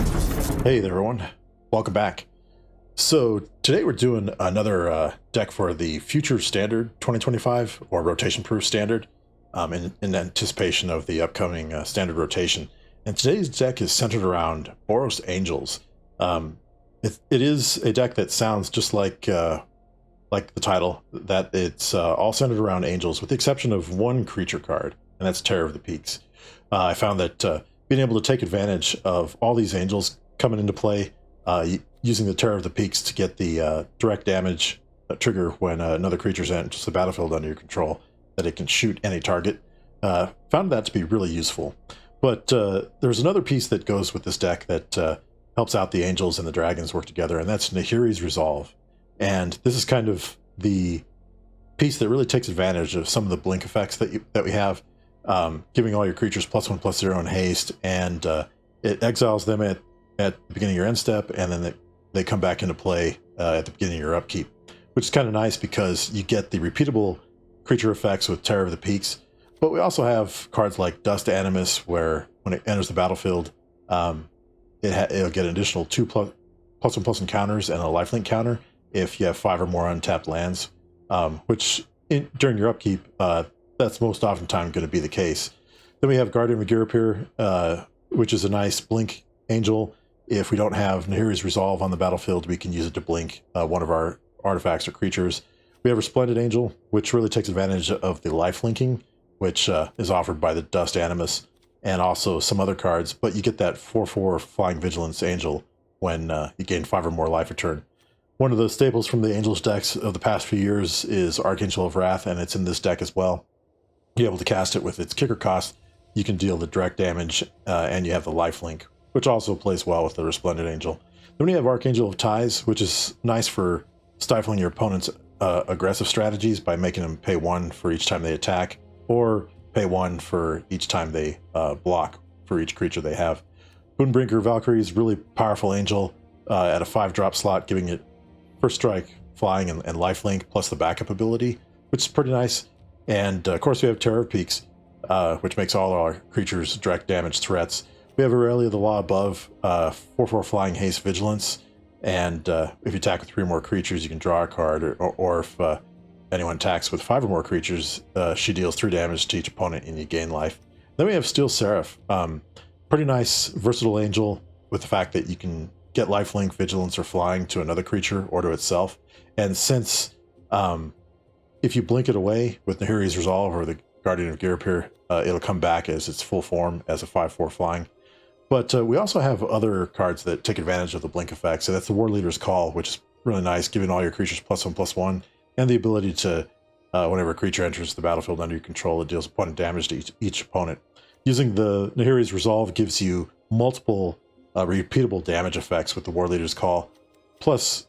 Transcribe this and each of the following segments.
Hey there, everyone. Welcome back. So today we're doing another deck for the Future Standard 2025 or Rotation Proof Standard in anticipation of the upcoming Standard rotation. And today's deck is centered around Boros Angels. It is a deck that sounds just like the title, that it's all centered around angels with the exception of one creature card, and that's Terror of the Peaks. I found that being able to take advantage of all these angels coming into play, using the Terror of the Peaks to get the direct damage trigger when another creature's enters the battlefield under your control, that it can shoot any target. Found that to be really useful. But there's another piece that goes with this deck that helps out the angels and the dragons work together, and that's Nahiri's Resolve. And this is kind of the piece that really takes advantage of some of the blink effects that we have, giving all your creatures +1/+0 in haste, and it exiles them at the beginning of your end step, and then they come back into play at the beginning of your upkeep, which is kind of nice because you get the repeatable creature effects with Terror of the Peaks. But we also have cards like Dust Animus, where when it enters the battlefield, it'll get an additional 2 +1/+ encounters and a lifelink counter if you have 5 or more untapped lands, which during your upkeep, that's most often time going to be the case. Then we have Guardian of Girapir, which is a nice blink angel. If we don't have Nahiri's Resolve on the battlefield, we can use it to blink one of our artifacts or creatures. We have Resplendent Angel, which really takes advantage of the life linking, which is offered by the Dust Animus, and also some other cards, but you get that 4/4 Flying Vigilance Angel when you gain 5 or more life return. One of the staples from the Angels decks of the past few years is Archangel of Wrath, and it's in this deck as well. You're able to cast it with its kicker cost. You can deal the direct damage, and you have the lifelink, which also plays well with the Resplendent Angel. Then we have Archangel of Ties, which is nice for stifling your opponent's aggressive strategies by making them pay 1 for each time they attack, or pay 1 for each time they block for each creature they have. Boonbrinker Valkyrie is a really powerful angel at a 5-drop slot, giving it first strike, flying, and lifelink, plus the backup ability, which is pretty nice. And of course we have Terror of Peaks, which makes all our creatures direct damage threats. We have Aurelia the Law Above, 4/4 Flying Haste Vigilance, and if you attack with 3 or more creatures, you can draw a card, or if anyone attacks with 5 or more creatures, she deals 3 damage to each opponent and you gain life. Then we have Steel Seraph, pretty nice versatile angel with the fact that you can get lifelink, vigilance, or flying to another creature or to itself. And since if you blink it away with Nahiri's Resolve or the Guardian of Girapir, it'll come back as its full form as a 5/4 flying. But we also have other cards that take advantage of the blink effects, and that's the War Leader's Call, which is really nice, giving all your creatures +1/+1, and the ability to, whenever a creature enters the battlefield under your control, it deals a point of damage to each opponent. Using the Nahiri's Resolve gives you multiple repeatable damage effects with the War Leader's Call, plus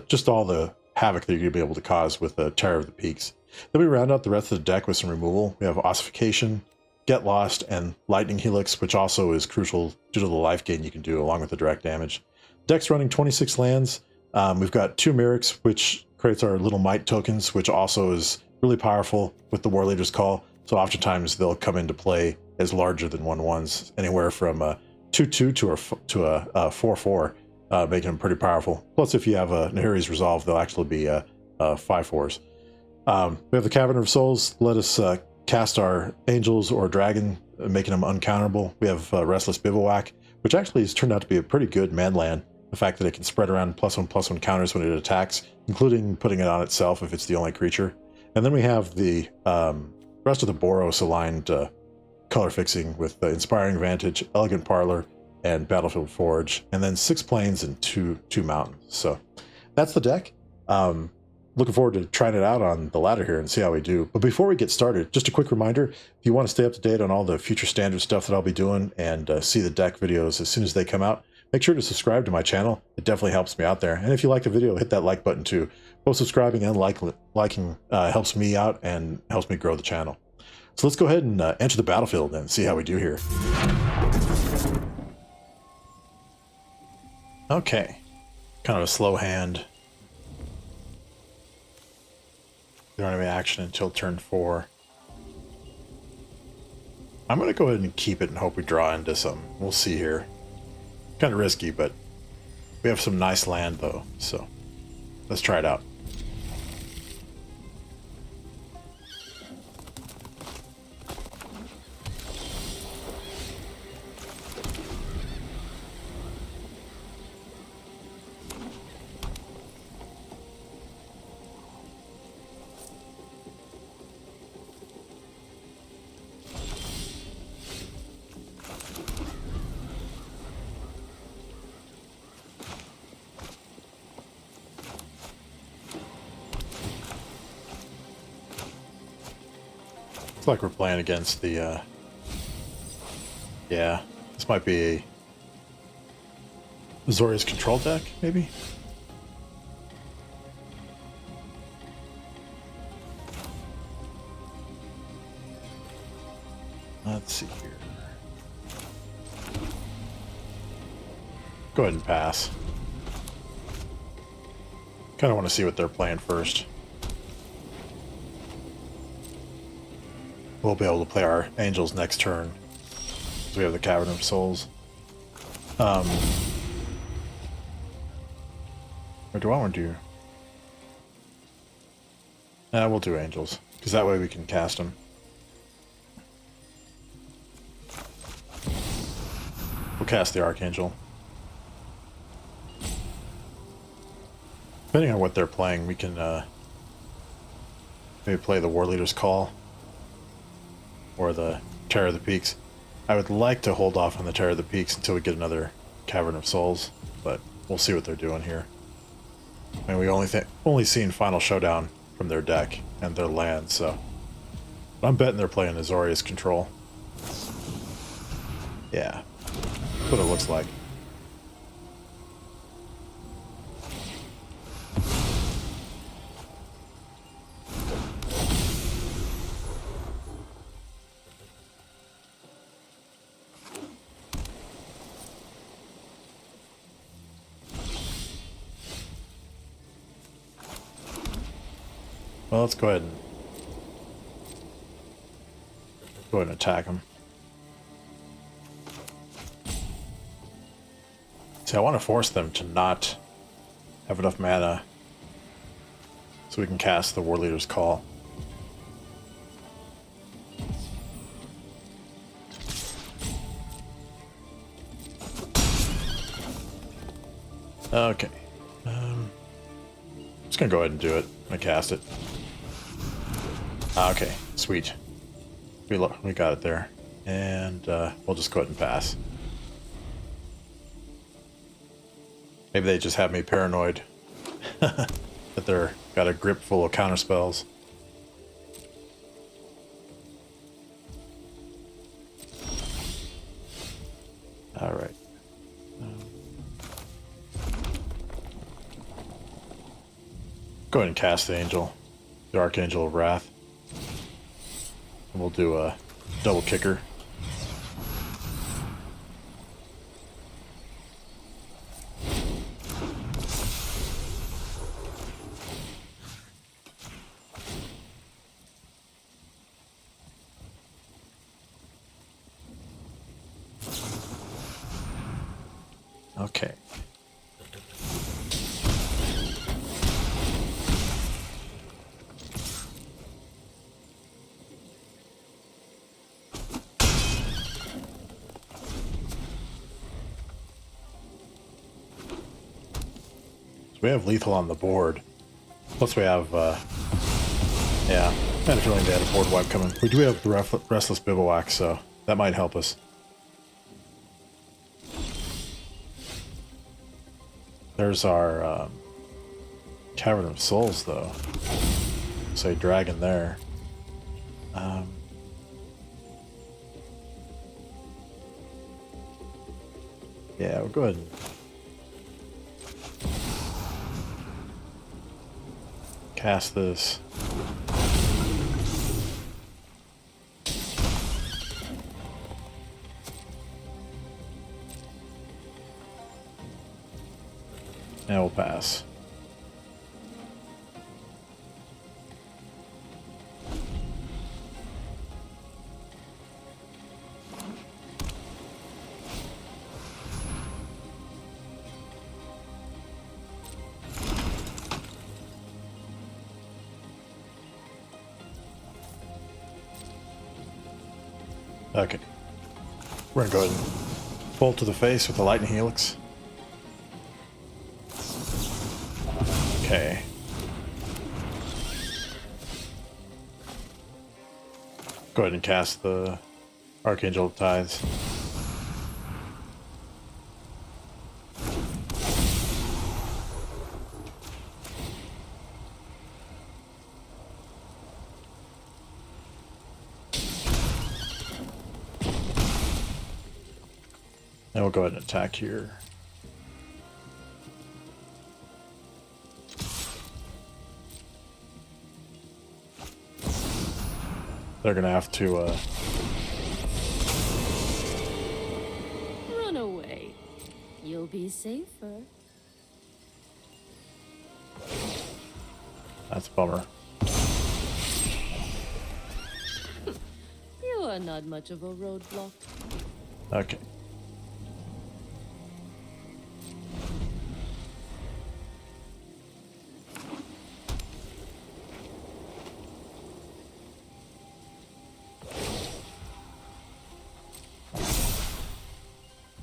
just all the havoc that you're going to be able to cause with the Terror of the Peaks. Then we round out the rest of the deck with some removal. We have Ossification, Get Lost, and Lightning Helix, which also is crucial due to the life gain you can do along with the direct damage. Deck's running 26 lands. We've got 2 Myrics, which creates our little might tokens, which also is really powerful with the War Leader's Call. So oftentimes they'll come into play as larger than 1/1s, anywhere from a 2/2 to a 4/4, making them pretty powerful. Plus, if you have a Nahiri's Resolve, they'll actually be 5/4s. We have the Cavern of Souls. Let us cast our angels or dragon, making them uncounterable. We have Restless Bivouac, which actually has turned out to be a pretty good man land. The fact that it can spread around +1/+1 counters when it attacks, including putting it on itself if it's the only creature. And then we have the rest of the Boros aligned color fixing with the Inspiring Vantage, Elegant Parlor, and Battlefield Forge, and then 6 plains and two mountains. So that's the deck. Looking forward to trying it out on the ladder here and see how we do. But before we get started, just a quick reminder, if you want to stay up to date on all the future standard stuff that I'll be doing and see the deck videos as soon as they come out, make sure to subscribe to my channel. It definitely helps me out there. And if you like the video, hit that like button too. Both subscribing and liking helps me out and helps me grow the channel. So let's go ahead and enter the battlefield and see how we do here. Okay, kind of a slow hand. They don't have any action until turn 4. I'm going to go ahead and keep it and hope we draw into some. We'll see here. Kind of risky, but we have some nice land though, so let's try it out. Looks like we're playing against the, yeah, this might be a Azorius Control deck, maybe? Let's see here. Go ahead and pass. Kind of want to see what they're playing first. We'll be able to play our angels next turn. So we have the Cavern of Souls. Or do I want to do... we'll do angels. Because that way we can cast them. We'll cast the Archangel. Depending on what they're playing, we can maybe play the War Leader's Call. Or the Terror of the Peaks. I would like to hold off on the Terror of the Peaks until we get another Cavern of Souls, but we'll see what they're doing here. I mean, we only seen Final Showdown from their deck and their land, so I'm betting they're playing Azorius Control. Yeah, that's what it looks like. Well, let's go ahead and attack them. See, I want to force them to not have enough mana so we can cast the War Leader's Call. Okay. I'm just gonna go ahead and do it. I'm gonna cast it. Okay, sweet. We got it there. And we'll just go ahead and pass. Maybe they just have me paranoid that they're got a grip full of counter spells. All right. Go ahead and cast the Angel, the Archangel of Wrath. And we'll do a double kicker. Okay. We have lethal on the board. Plus we have, yeah, I had a feeling they had a board wipe coming. We do have the Restless Bivouac, so that might help us. There's our Cavern of Souls, though. Say dragon there. Yeah, we'll go ahead and cast this. And we'll pass. Okay. We're gonna go ahead and bolt to the face with the lightning helix. Okay. Go ahead and cast the Archangel Tithes. And we'll go ahead and attack here. They're gonna have to run away. You'll be safer. that's a bummer. You are not much of a roadblock. Okay.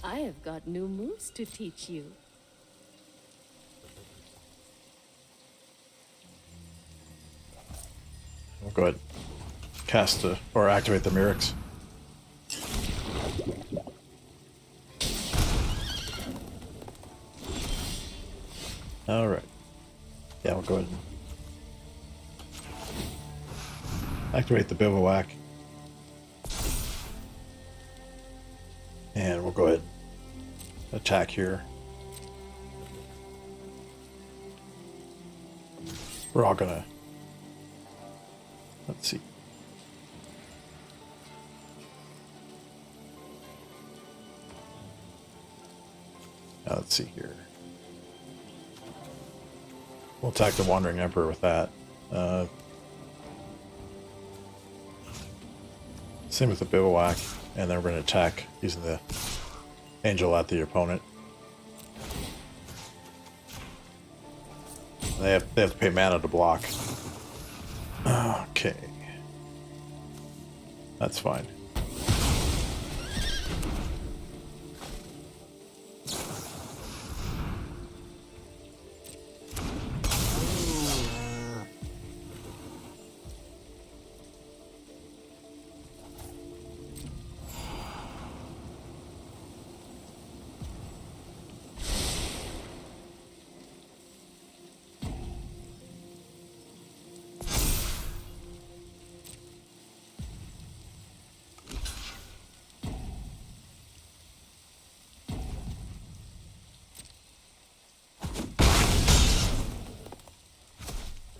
I have got new moves to teach you. We'll go ahead and cast or activate the Mirrors. Alright. Yeah, we'll go ahead and activate the Bivouac. And we'll go ahead and attack here. We're all gonna... Let's see. Now let's see here. We'll attack the Wandering Emperor with that. Same with the Bivouac. And then we're going to attack using the Angel at the opponent. They have to pay mana to block. Okay. That's fine.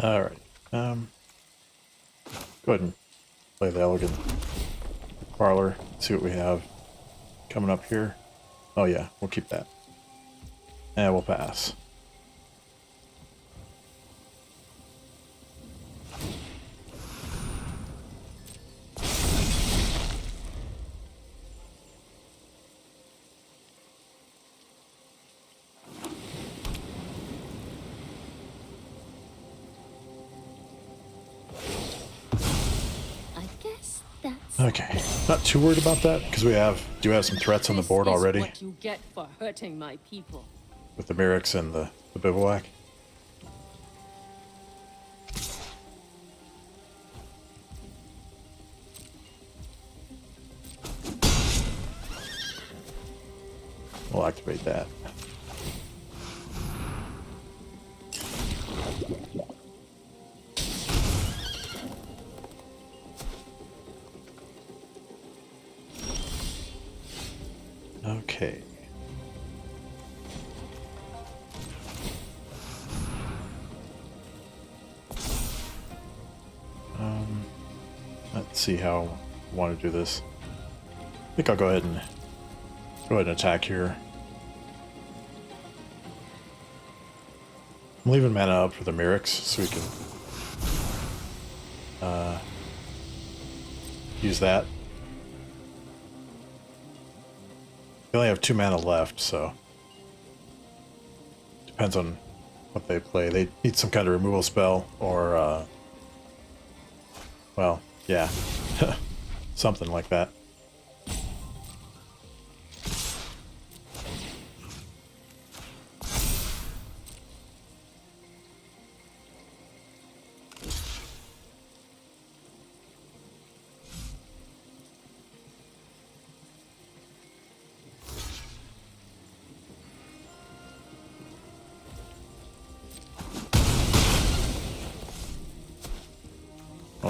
Alright. Go ahead and play the Elegant Parlor. See what we have coming up here. Oh yeah, we'll keep that. And we'll pass. Okay, not too worried about that because we do have some threats on the board already. What you get for hurting my people. With the Mirrors and the Bivouac. We'll activate that. Okay. Let's see how I want to do this. I think I'll go ahead and attack here. I'm leaving mana up for the Mirrors so we can use that. We only have 2 mana left, so depends on what they play. They need some kind of removal spell or well, yeah, something like that.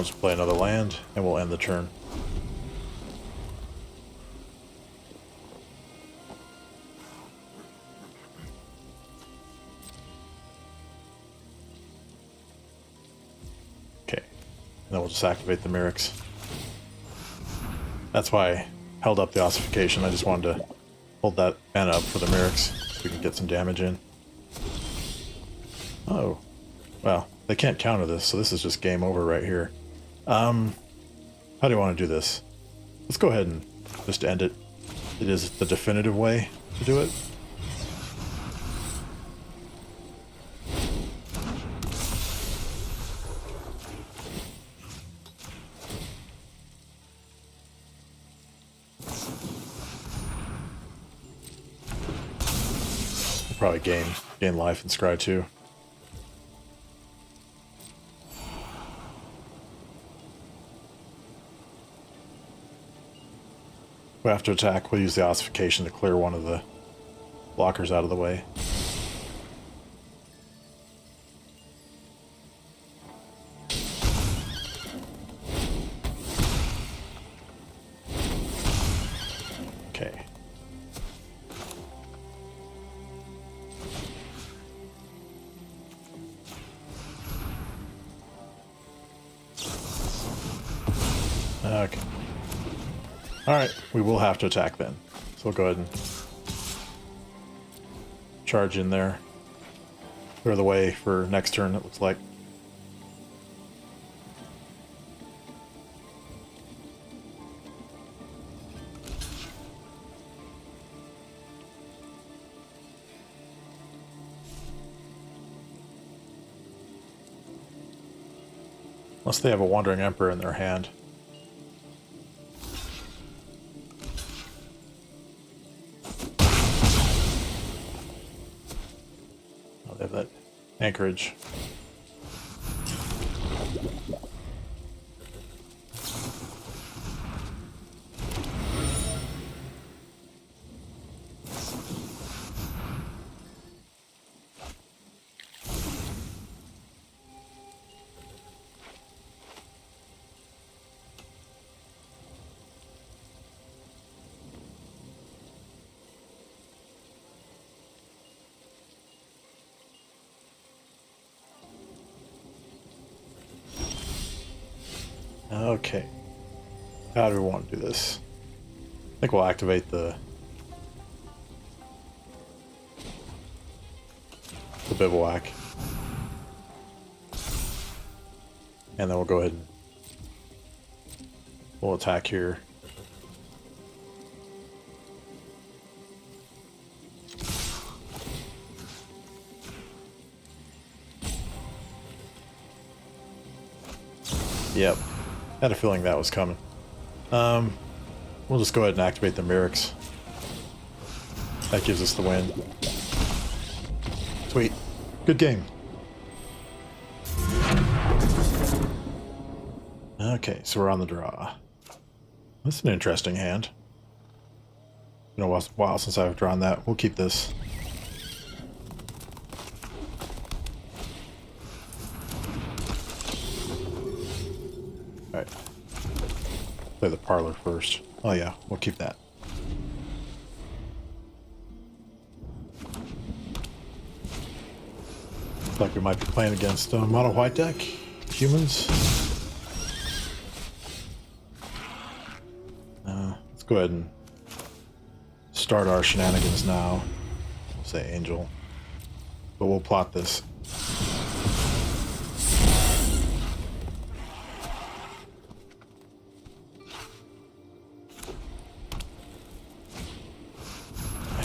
I'll just play another land, and we'll end the turn. Okay, and then we'll just activate the Myrics. That's why I held up the ossification. I just wanted to hold that mana up for the Myrics so we can get some damage in. Oh, well, they can't counter this, so this is just game over right here. How do you want to do this? Let's go ahead and just end it. It is the definitive way to do it. We'll probably gain life in Scry too. We have to attack. We'll use the ossification to clear one of the blockers out of the way. Okay. Okay. Alright, we will have to attack then. So we'll go ahead and charge in there. Clear the way for next turn, it looks like. Unless they have a Wandering Emperor in their hand. They have that anchorage. Okay. How do we want to do this? I think we'll activate the bivouac. And then we'll go ahead and we'll attack here. Yep. Had a feeling that was coming. We'll just go ahead and activate the Myrics. That gives us the win. Sweet. Good game. Okay, so we're on the draw. That's an interesting hand. Been a while since I've drawn that. We'll keep this. Alright. Play the parlor first. Oh yeah, we'll keep that. Looks like we might be playing against mono white deck. Humans. Let's go ahead and start our shenanigans now. We'll say Angel. But we'll plot this.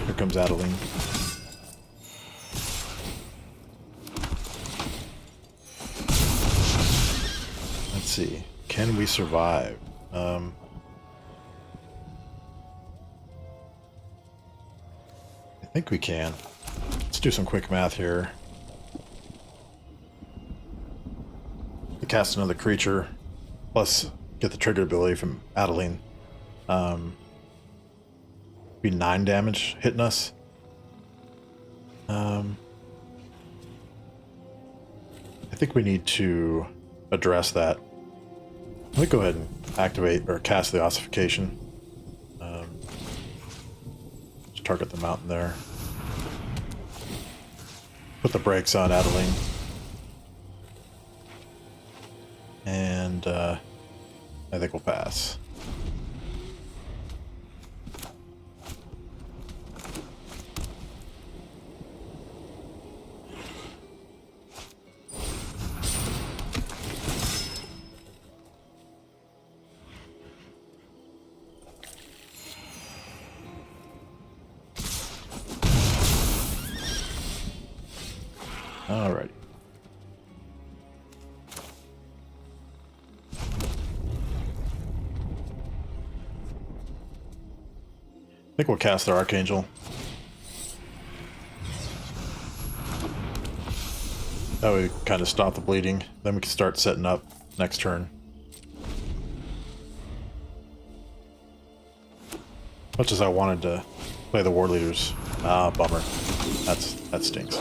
Here comes Adeline. Let's see. Can we survive? I think we can. Let's do some quick math here. We cast another creature, plus get the trigger ability from Adeline. Be 9 damage hitting us. I think we need to address that Let me go ahead and activate or cast the ossification. Just target the mountain there. Put the brakes on Adeline. And I think we'll pass. Alrighty. I think we'll cast our Archangel. That way we kind of stop the bleeding. Then we can start setting up next turn. Much as I wanted to play the War Leaders. Ah, bummer. That stinks.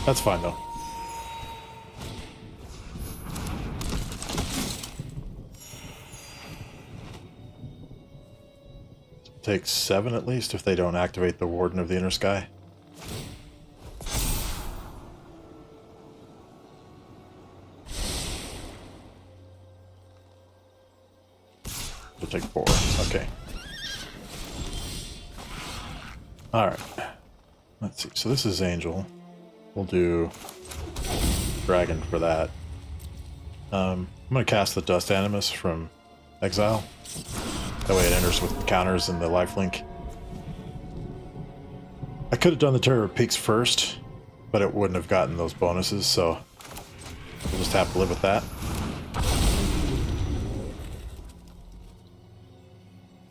That's fine though. Take 7 at least if they don't activate the Warden of the Inner Sky. We'll take 4. Okay. Alright. Let's see. So this is Angel. We'll do Dragon for that. I'm going to cast the Dust Animus from Exile. That way it enters with the counters and the lifelink. I could have done the Terror of Peaks first, but it wouldn't have gotten those bonuses, so we'll just have to live with that.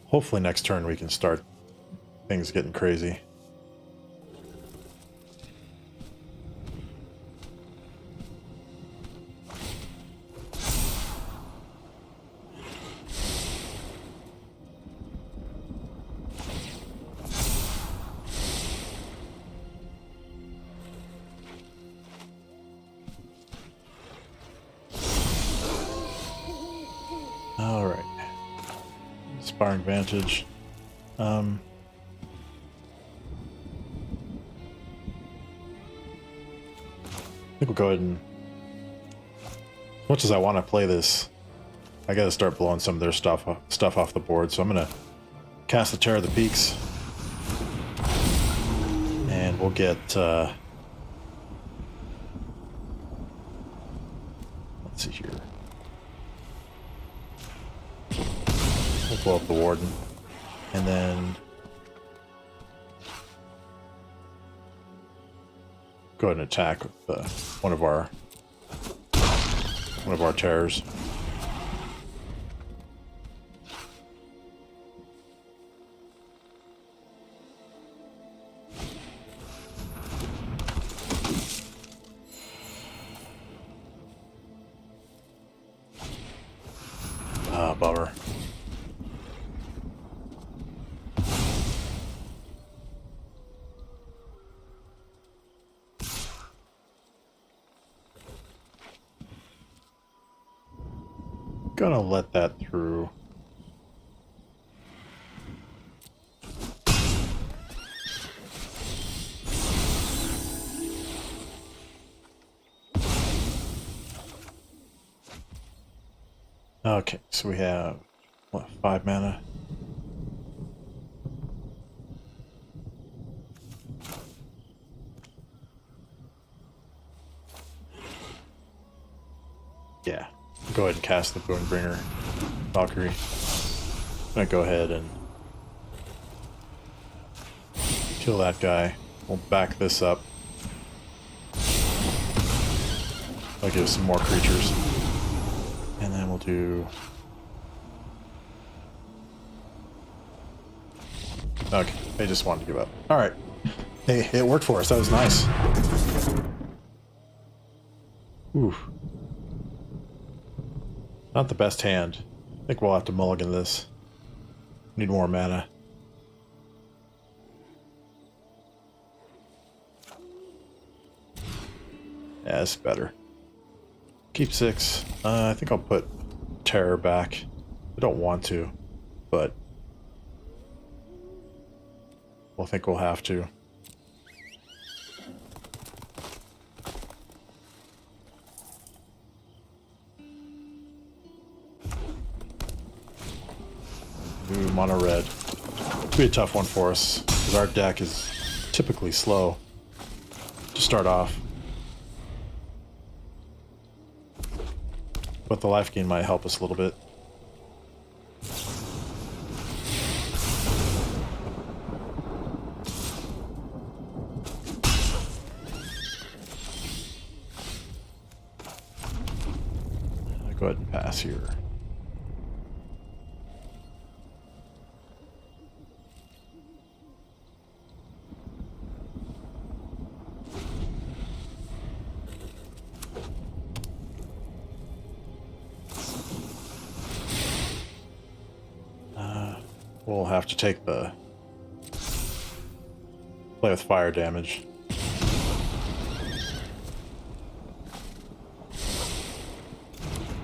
Hopefully next turn we can start things getting crazy. Alright. Inspiring Vantage. I think we'll go ahead and... As much as I want to play this, I gotta start blowing some of their stuff off the board, so I'm gonna cast the Terror of the Peaks. And we'll get... let's see here. We'll blow up the Warden. And then... go ahead and attack with one of our terrors. Ah, bummer. Gonna let that through. Okay, so we have what, 5 mana? Yeah. Go ahead and cast the Boonbringer Valkyrie. I'm gonna go ahead and kill that guy. We'll back this up. I'll give some more creatures. And then we'll do... Okay, they just wanted to give up. Alright. Hey, it worked for us. That was nice. Ooh. Not the best hand. I think we'll have to mulligan this. Need more mana. Yeah, that's better. Keep 6. I think I'll put terror back. I don't want to, but I think we'll have to. Ooh, mono red. It'll be a tough one for us, because our deck is typically slow to start off. But the life gain might help us a little bit. I'll go ahead and pass here. We'll have to take the play with fire damage.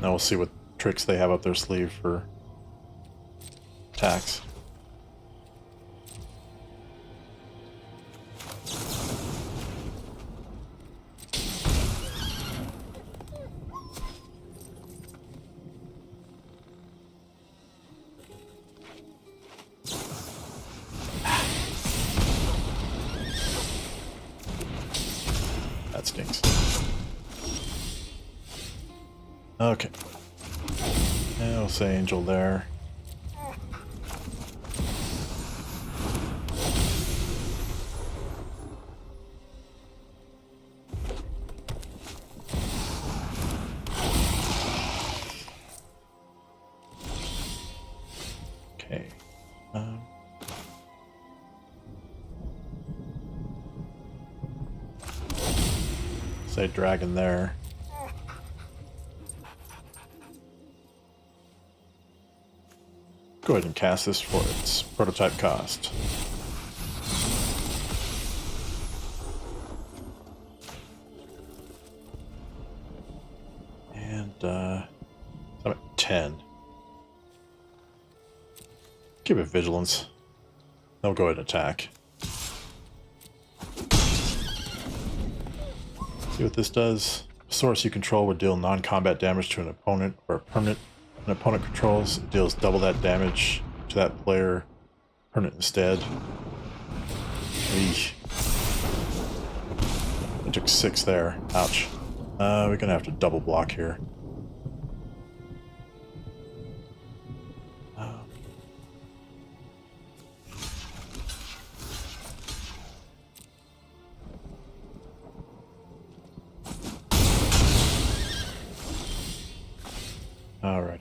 Now we'll see what tricks they have up their sleeve for attacks. That stinks. Okay. And we'll say angel there. Okay. Say dragon there. Go ahead and cast this for its prototype cost. And I'm at 10. Give it vigilance. They'll go ahead and attack. See what this does. Azorius you control would deal non-combat damage to an opponent or a permanent an opponent controls. It deals double that damage to that player permanent instead. Eesh. I took 6 there. Ouch. We're gonna have to double block here. Alrighty.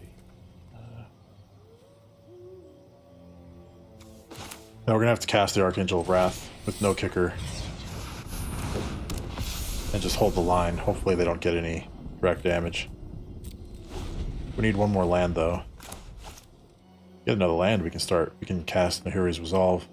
Now we're gonna have to cast the Archangel of Wrath with no kicker. And just hold the line. Hopefully they don't get any direct damage. We need one more land though. Get another land, we can cast Nahiri's Resolve.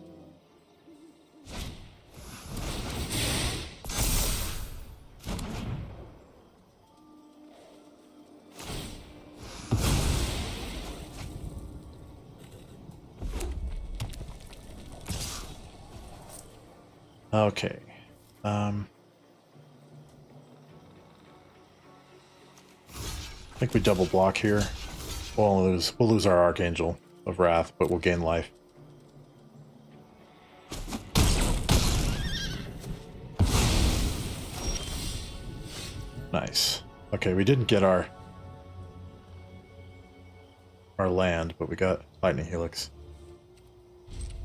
Okay. I think we double block here. We'll lose our Archangel of Wrath, but we'll gain life. Nice. Okay, we didn't get our land, but we got Lightning Helix.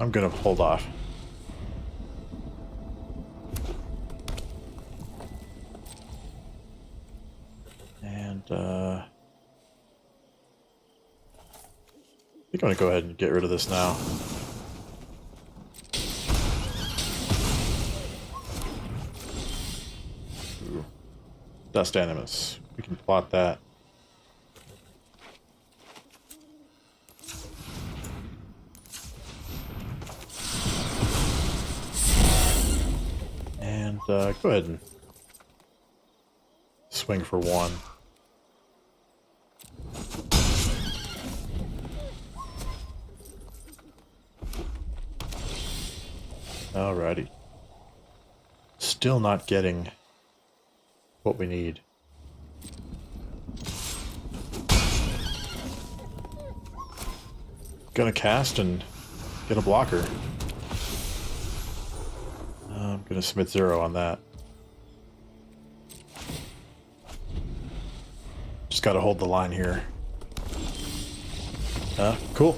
I'm gonna hold off. And I think I'm gonna go ahead and get rid of this now. Ooh. Dust Animus. We can plot that. And go ahead and swing for 1. Alrighty. Still not getting what we need. Gonna cast and get a blocker. I'm gonna submit 0 on that. Just gotta hold the line here. Cool.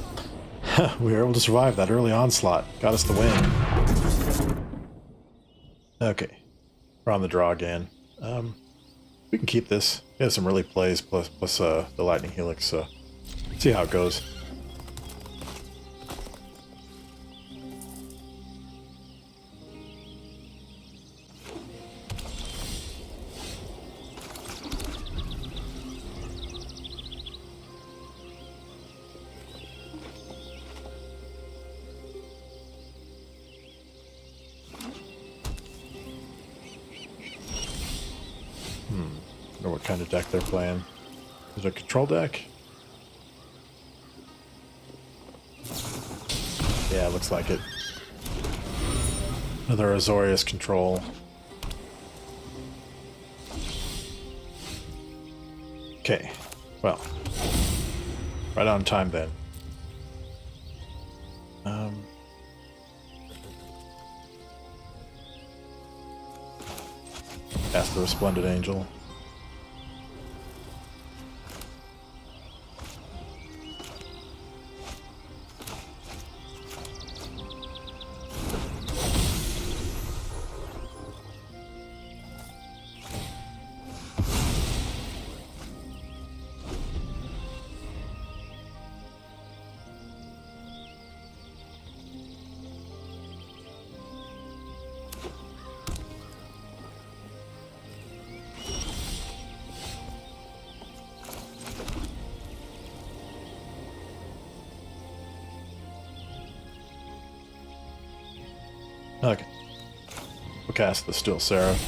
We were able to survive that early onslaught. Got us the win. Okay. We're on the draw again. We can keep this. We have some early plays plus the lightning helix, so see how it goes. I don't know what kind of deck they're playing. Is it a control deck? Yeah, looks like it. Another Azorius Control. Okay, well, right on time then. Cast the Resplendent Angel. Okay. We'll cast the Still Seraph.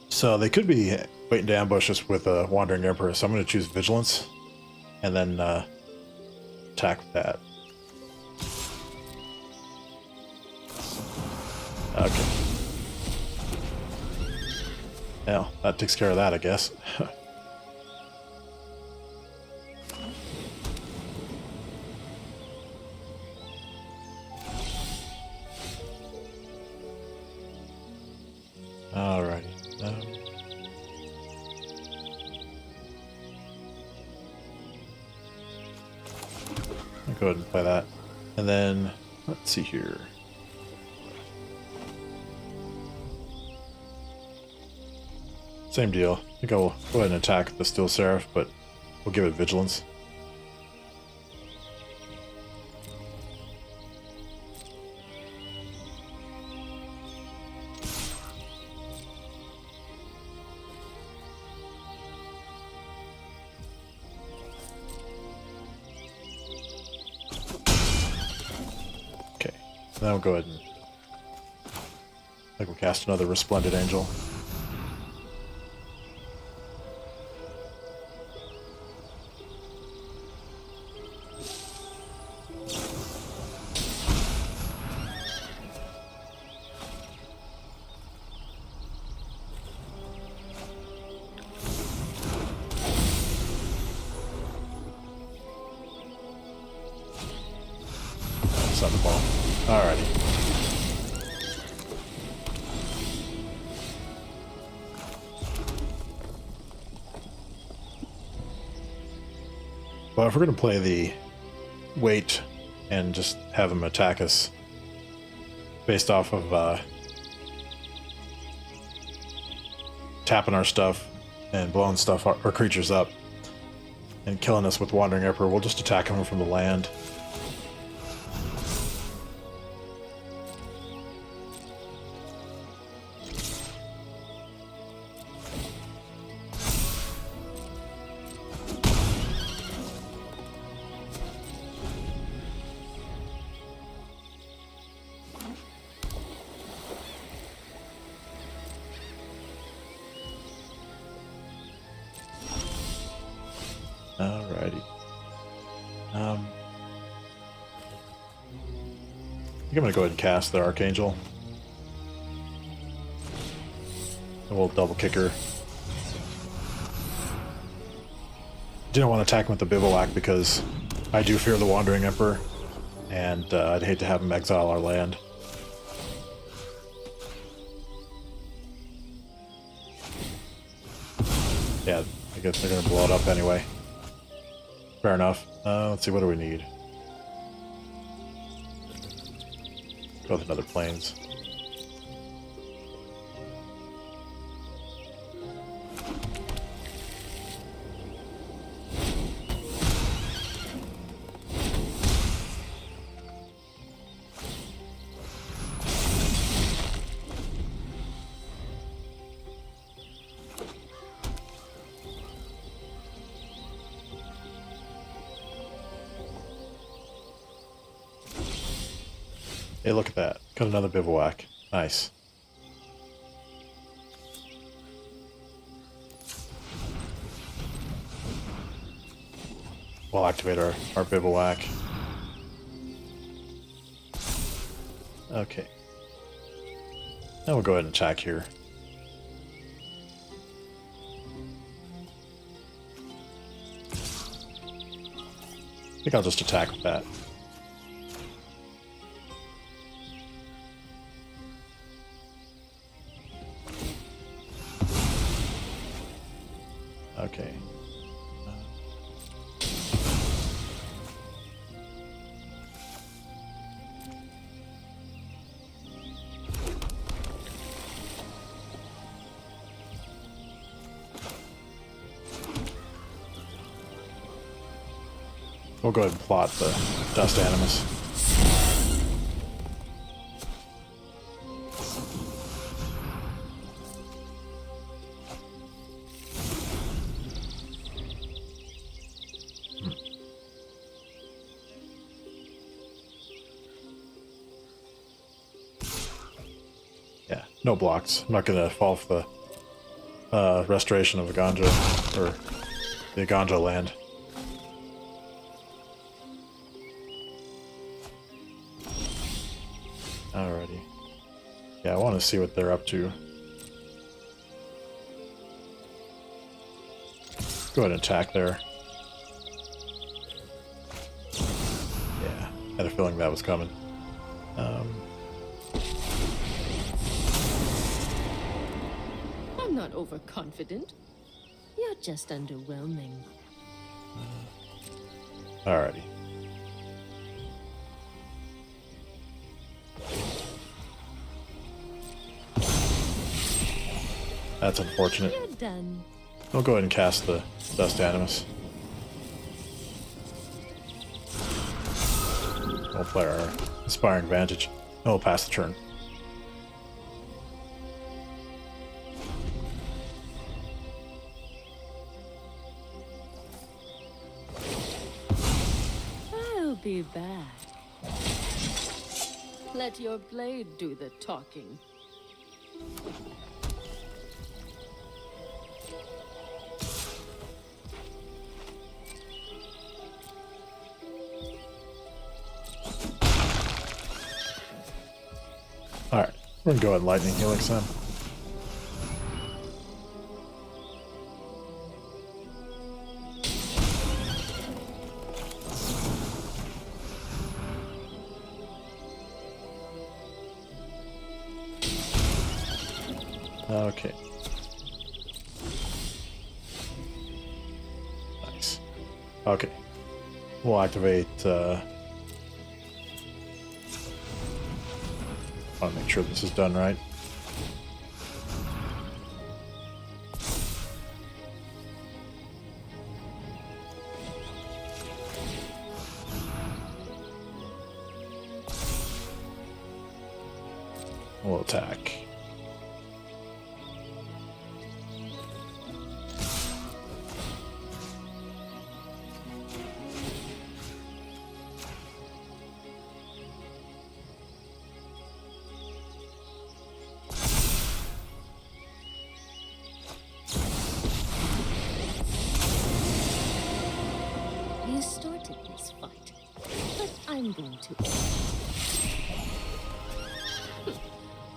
So they could be waiting to ambush us with a Wandering Emperor, so I'm going to choose Vigilance and then attack that. Okay. Well, that takes care of that, I guess. Alrighty. I'll go ahead and play that. And then, let's see here. Same deal. I think I'll go ahead and attack the Still Seraph, but we'll give it Vigilance. Okay, now we'll go ahead and I think we'll cast another Resplendent Angel. On the ball. Alrighty. Well, if we're going to play the wait and just have them attack us based off of tapping our stuff and blowing stuff, our creatures up and killing us with Wandering Emperor, we'll just attack them from the land. Alrighty. I think I'm gonna go ahead and cast the Archangel. And we'll double kick her. Didn't want to attack him with the Bivouac because I do fear the Wandering Emperor, and I'd hate to have him exile our land. Yeah, I guess they're gonna blow it up anyway. Fair enough. Let's see, what do we need? Go with another Plains. Hey, look at that. Got another Bivouac. Nice. We'll activate our Bivouac. Okay. Now we'll go ahead and attack here. I think I'll just attack with that. Okay. We'll go ahead and plot the Dust Animus. Yeah, no blocks. I'm not gonna fall for the restoration of the Ganja, or the Ganja land. Alrighty. Yeah, I want to see what they're up to. Go ahead and attack there. Yeah, had a feeling that was coming. I'm not overconfident. You're just underwhelming. Alrighty. That's unfortunate. You're done. We'll go ahead and cast the Dust Animus. We'll play our Inspiring Vantage, and we'll pass the turn. I'll be back. Let your blade do the talking. Alright, we're gonna go ahead and Lightning Helix then. Okay. Nice. Okay. We'll activate, I want to make sure this is done right. We'll attack. wanted this fight, but I'm going to.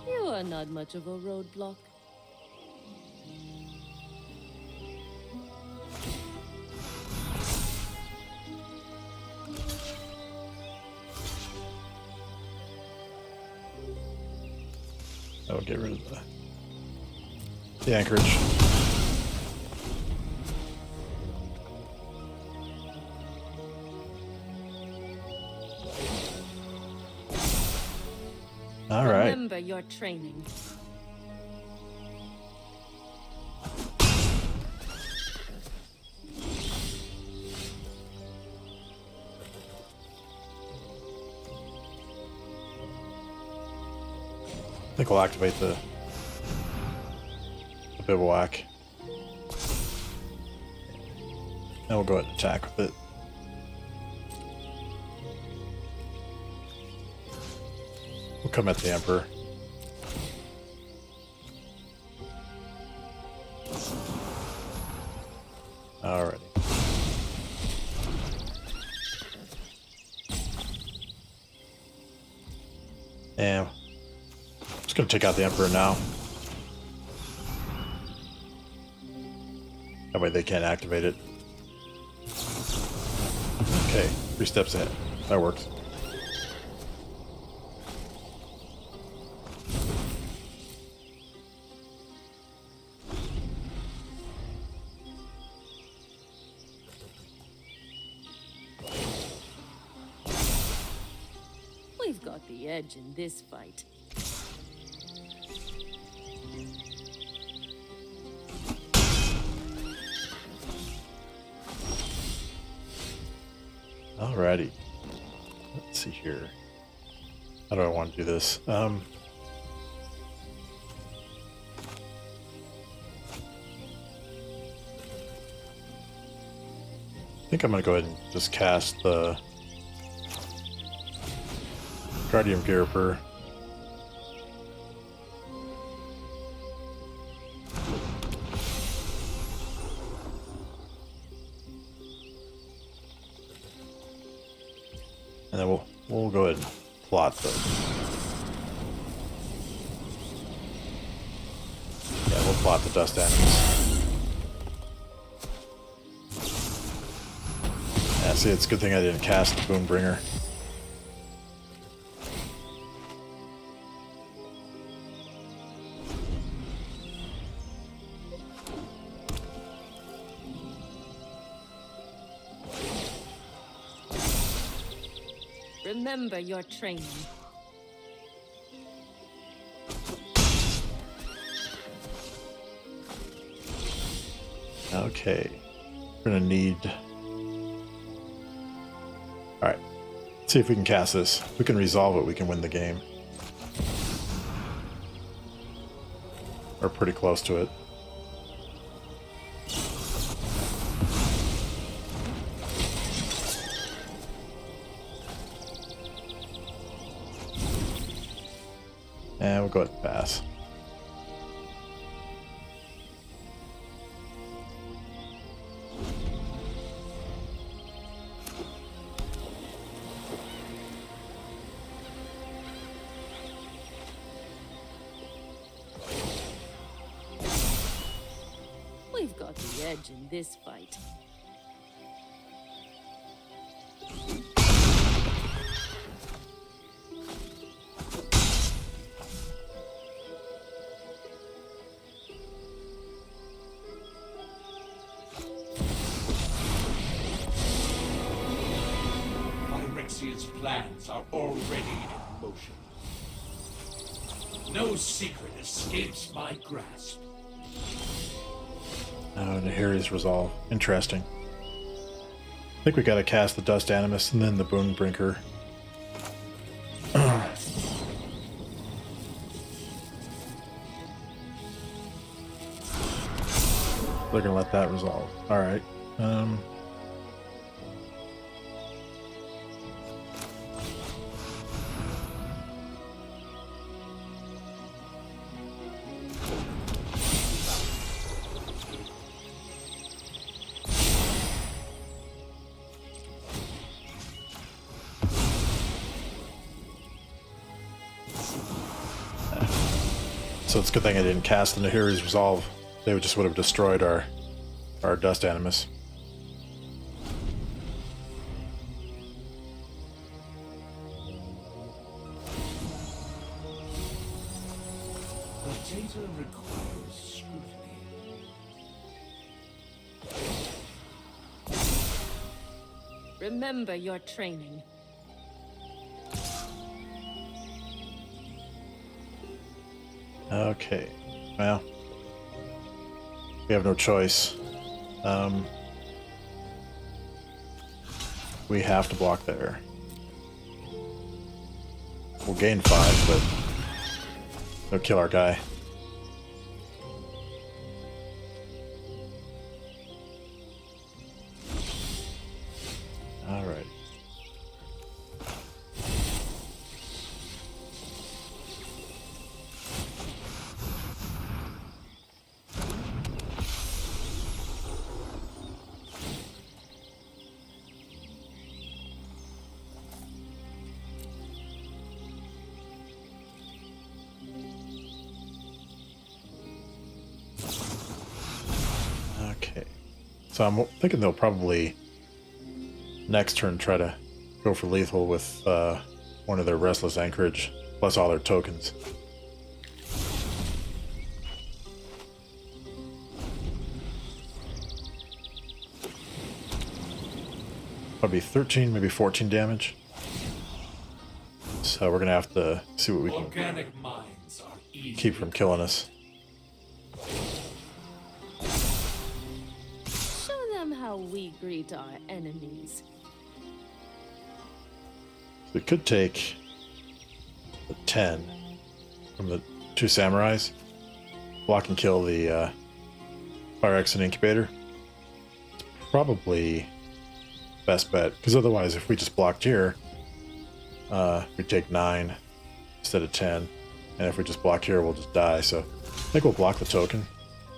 You are not much of a roadblock. I will get rid of the anchorage. All right. Remember your training. I think we'll activate the bivouac. And we'll go ahead and attack with it. We'll come at the Emperor. Alrighty. And I'm just going to take out the Emperor now. That way they can't activate it. Okay, 3 steps ahead. That works. We've got the edge in this fight. Alrighty. Let's see here. How do I want to do this? I think I'm going to go ahead and just cast the Guardian Viriper. And then we'll go ahead and plot the... Yeah, we'll plot the dust animals. Yeah, see, it's a good thing I didn't cast the Boonbringer. Remember your training. Okay. We're gonna need... Alright. Let's see if we can cast this. If we can resolve it, we can win the game. We're pretty close to it. And we'll go ahead and pass. We've got the edge in this fight. Phyrexia's plans are already in motion. No secret escapes my grasp. Oh, Nahiri's resolve. Interesting. I think we gotta cast the Dust Animus and then the Boonbringer. They're gonna let that resolve. Alright. So it's a good thing I didn't cast the Nahiri's Resolve. They would have destroyed our Dust Animus. The data requires scrutiny. Remember your training. Okay, well, we have no choice. We have to block there. We'll gain 5, but they'll kill our guy. All right. Okay. So I'm thinking they'll probably next turn try to go for lethal with one of their Restless Anchorage plus all their tokens. Probably 13, maybe 14 damage. So we're gonna have to see what we can Organic minds are easy. keep from killing us. Show them how we greet our enemies. We could take the 10 from the 2 samurais, block and kill the Fire Exit Incubator. It's probably best bet, because otherwise if we just blocked here, we take 9 instead of 10, and if we just block here we'll just die. So I think we'll block the token,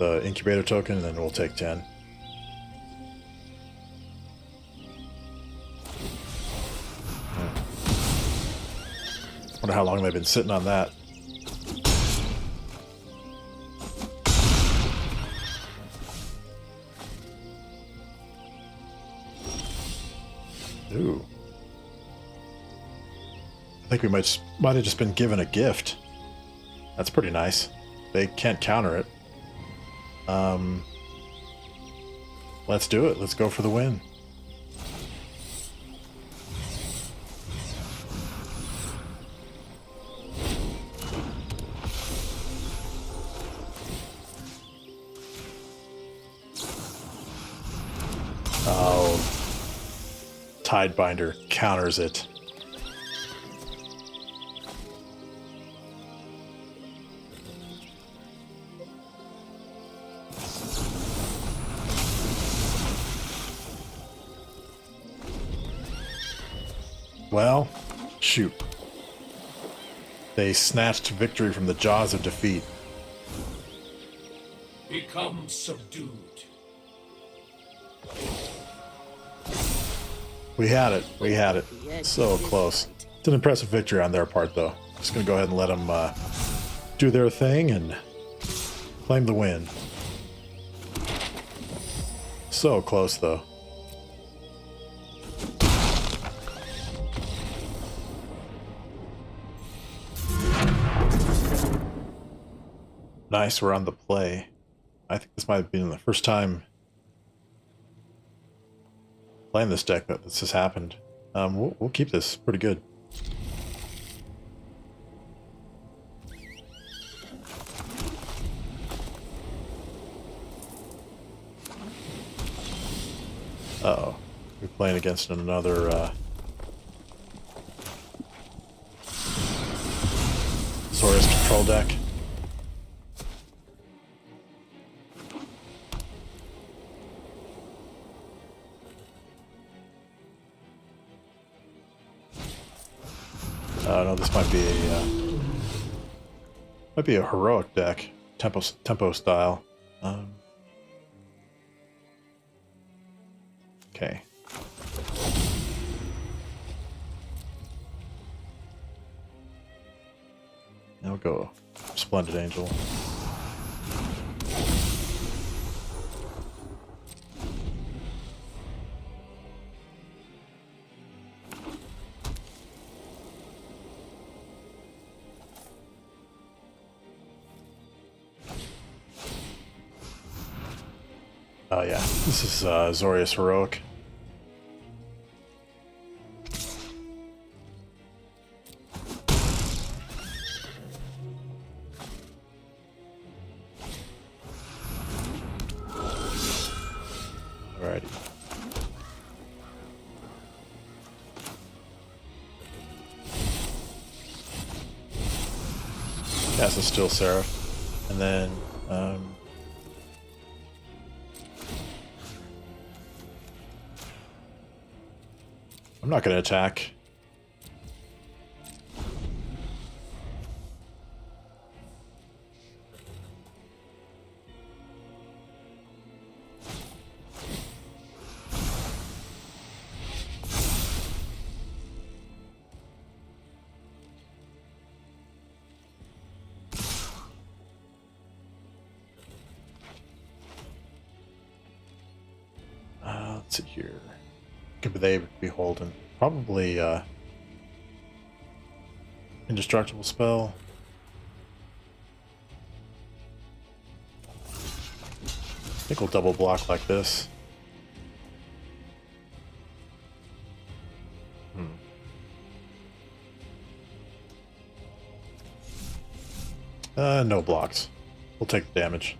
the incubator token, and then we'll take 10. Wonder how long they've been sitting on that. Ooh. I think we might have just been given a gift. That's pretty nice. They can't counter it. Let's do it. Let's go for the win. Oh, Tidebinder counters it. Well, shoot. They snatched victory from the jaws of defeat. Become subdued. We had it. We had it. So close. It's an impressive victory on their part, though. Just going to go ahead and let them do their thing and claim the win. So close, though. Nice, we're on the play. I think this might have been the first time playing this deck that this has happened. We'll keep this pretty good. Uh-oh. We're playing against another Azorius Control deck. No, this might be a heroic deck, tempo style. Okay. Now we'll go Splendid Angel. Oh yeah, this is Azorius Heroic. Alrighty. Cast a Still Seraph, and then I'm not going to attack. Let's see here. Could they be holding? Probably indestructible spell. I think we'll double block like this. No blocks. We'll take the damage.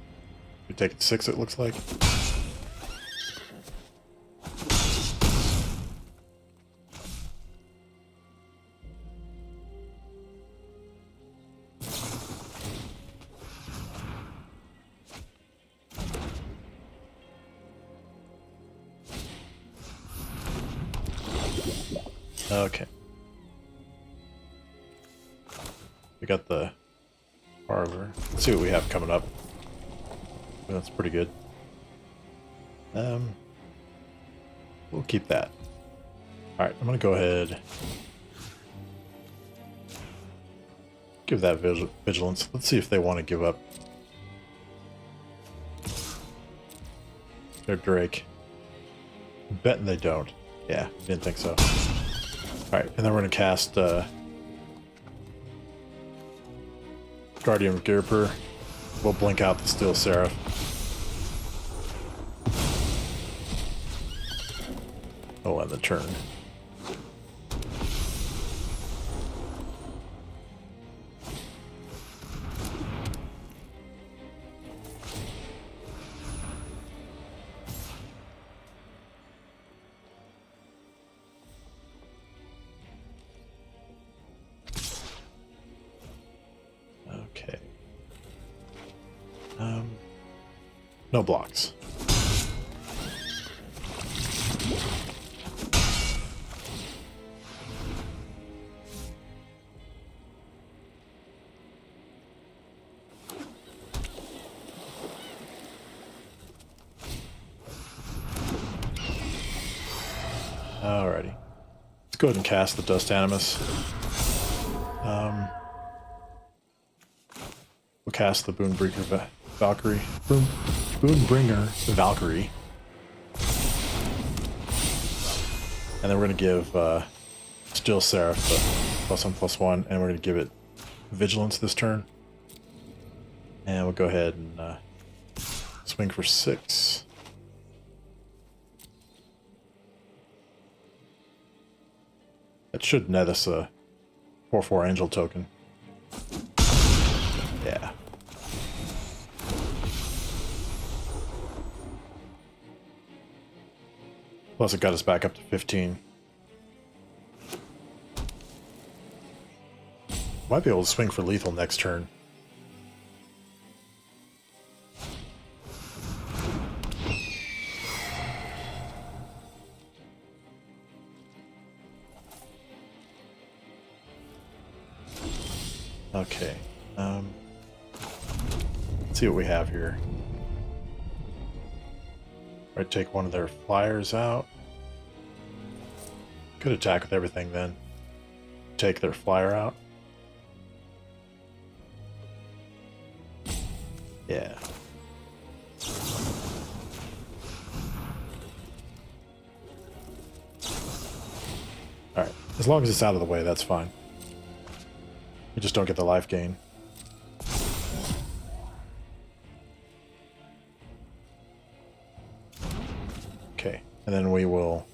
We take 6, it looks like. Okay. We got the parlor. Let's see what we have coming up. That's pretty good. We'll keep that. Alright, I'm gonna go ahead. Give that vigilance. Let's see if they want to give up their Drake. I'm betting they don't. Yeah, didn't think so. Alright, and then we're going to cast Guardian of Girper. We'll blink out the Steel Seraph. Oh, and the turn. Okay. No blocks. Alrighty. Let's go ahead and cast the Dust Animus. We'll cast the Boonbringer Valkyrie. Boonbringer Valkyrie. And then we're going to give Still Seraph the +1/+1, and we're going to give it Vigilance this turn. And we'll go ahead and swing for 6. That should net us a 4/4 Angel token. Yeah. Plus it got us back up to 15. Might be able to swing for lethal next turn. Okay. Let's see what we have here. Right, take one of their flyers out. Could attack with everything then. Take their flyer out. Yeah. Alright, as long as it's out of the way, that's fine. You just don't get the life gain. Okay, and then we will...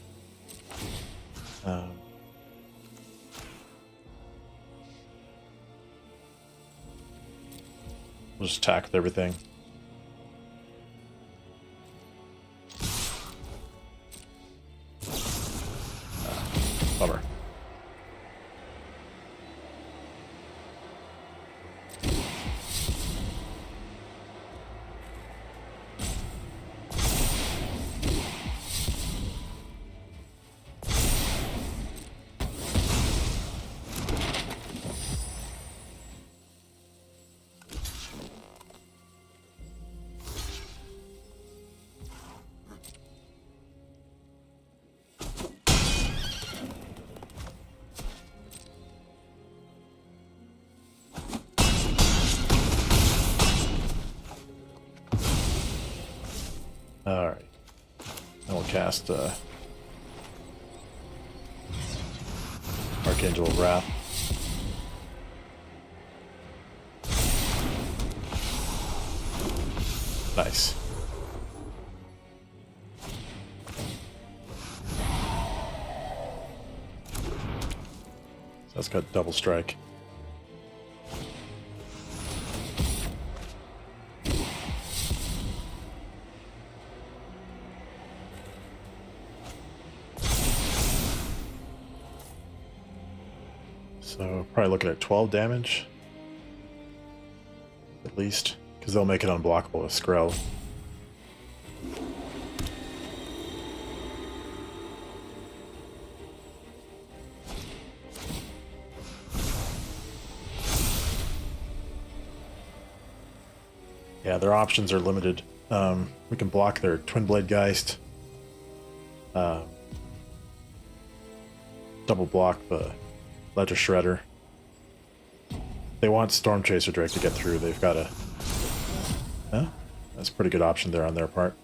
we'll just attack with everything. Bummer. Alright. Then we'll cast Archangel of Wrath. Nice. So that's got double strike. So probably looking at 12 damage, at least, because they'll make it unblockable with Skrell. Yeah, their options are limited. We can block their Twin Blade Geist, double block the Ledger Shredder. They want Storm Chaser Drake to get through. They've got a... Huh? That's a pretty good option there on their part.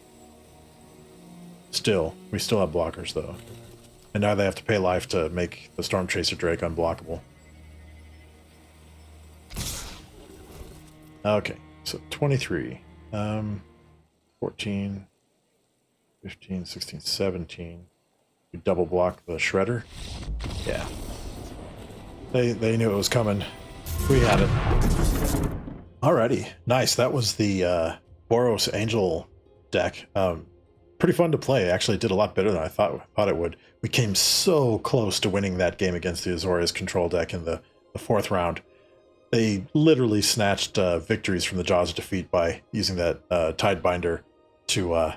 Still, we still have blockers though. And now they have to pay life to make the Storm Chaser Drake unblockable. Okay, so 23. 14, 15, 16, 17. We double block the Shredder. Yeah. They knew it was coming. We had it. Alrighty, nice. That was the Boros Angel deck. Pretty fun to play. Actually, did a lot better than I thought it would. We came so close to winning that game against the Azorius Control deck in the fourth round. They literally snatched victories from the jaws of defeat by using that Tidebinder to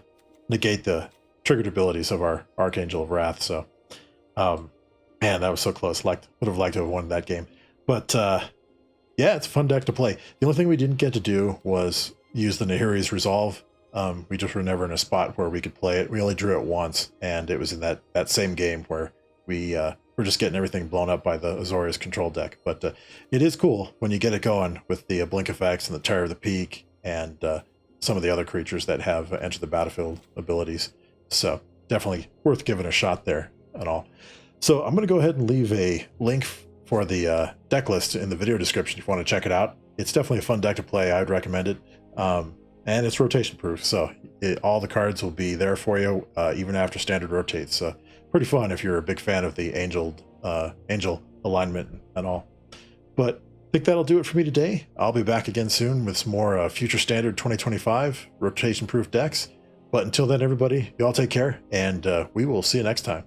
negate the triggered abilities of our Archangel of Wrath. So, man, that was so close. Would have liked to have won that game. But yeah, it's a fun deck to play. The only thing we didn't get to do was use the Nahiri's Resolve. We just were never in a spot where we could play it. We only drew it once, and it was in that same game where we were just getting everything blown up by the Azorius Control deck. But it is cool when you get it going with the Blink effects and the Terror of the Peak and some of the other creatures that have Enter the Battlefield abilities. So definitely worth giving a shot there and all. So I'm going to go ahead and leave a link for the deck list in the video description if you want to check it out. It's definitely a fun deck to play. I would recommend it. And it's rotation proof, so all the cards will be there for you even after standard rotates. So pretty fun if you're a big fan of the angel alignment and all. But I think that'll do it for me today. I'll be back again soon with some more future standard 2025 rotation proof decks. But until then, everybody, you all take care, and we will see you next time.